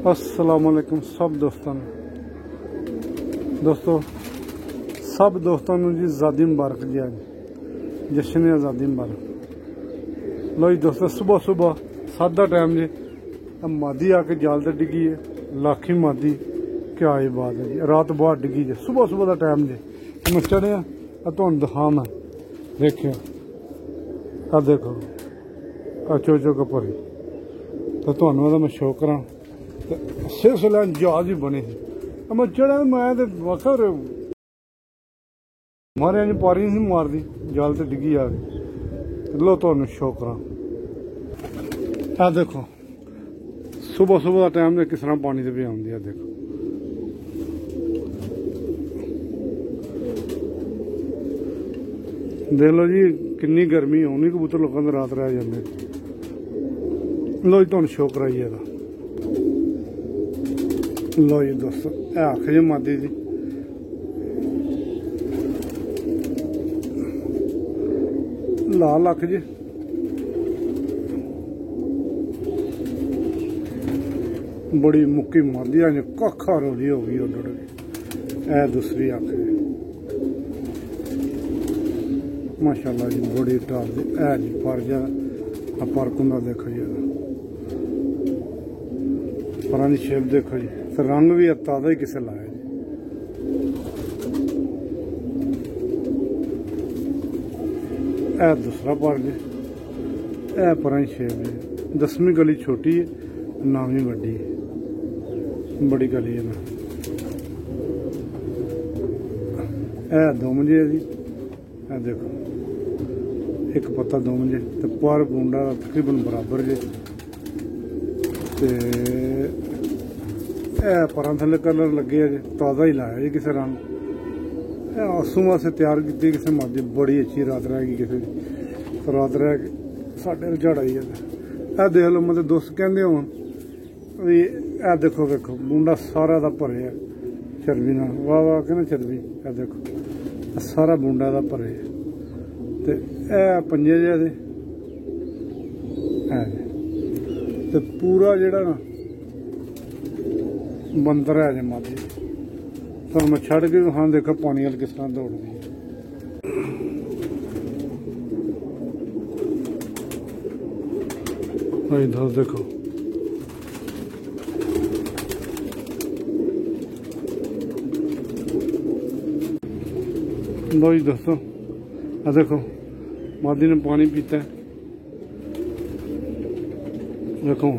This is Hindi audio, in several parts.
अस्सलाम वालेकुम सब दोस्तों सब दोस्तों जी आज़ादी मुबारक जी। आज जश्न आज़ादी मुबारक। लो जी दोस्तों, सुबह सुबह 7 का टाइम जी, मादी आके जाल से डिगी है। लाखी मादी, क्या ही बात है जी। रात बहुत डिगी जी, सुबह सुबह का टाइम जी। मैं चढ़िया तुम दिखा, मैं देखियो आ देखो आ चो कपरी तो तुहानू मैं शो करा। सिलसिला जहाज ही बने थे। मैं चढ़ा, मैं वखर मारे पारी नहीं मारती, जाल से डिगी आ गई। लो तुहानू शो करा, आ देखो सुबह सुबह का टाइम किस तरह पानी से भी आती है। देखो देख लो जी, कितनी गर्मी होनी, कबूतर लोगों के रात रह जाते। लो जी तुहानू शो कराइए। लो जी दोस्तों, आख जी मादी जी, लाल अख जी। बड़ी मुक्की मादी अज कखा रोली हो गई उड़ गई। ए दूसरी अख जी, माशाल्लाह जी, बड़ी टाप जी। है जी फर्ज है, फर्क होंगे। देखो जी पर शेप देखो जी, रंग भी ताज़ा ही किसे लाया जी। ए दूसरा पर जी, ए पर शेप जी। 10वीं गली छोटी है, 9वीं वड्डी है, बड़ी गली है ना। ए 2 मंजे है जी। ए देखो एक पत्ता 2 मंजे, तो पर बूंदा तकरीबन बराबर जी। पर थले कलर लगे है जी, ताज़ा ही लाया जी किसी रंग। आसू वास्ते तैयार की किसी मर्जी। बड़ी अच्छी रात रहेगी किसी रात रह के साढ़े झाड़ आई है। देख लो, मतलब दोस्त कहते हो भी ए देखो देखो मुंडा सारा दा भरे है चर्बी ना। वाह वाह कहना चर्बी। ए देखो सारा मुंडा दा भरे है। ते ए पंजे जे ते पूरा जेड़ा ना बंदर है जी मादी। तो मैं छड़ के हाँ देखो पानी वाल किस तरह दौड़ती है। इधर देखो लो जी दोस्तों, आ देखो मादी ने पानी पीता है। देखो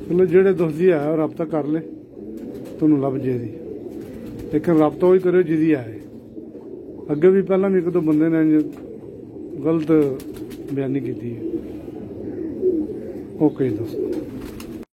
चलो, जेड़े दोस्त जी है रबता कर ले, तुहानू लभ जेदी। लेकिन रबता वही करो जिदी है। अगे भी पहला भी 1-2 बंदे ने गलत बयानी की। ओके दोस्तों।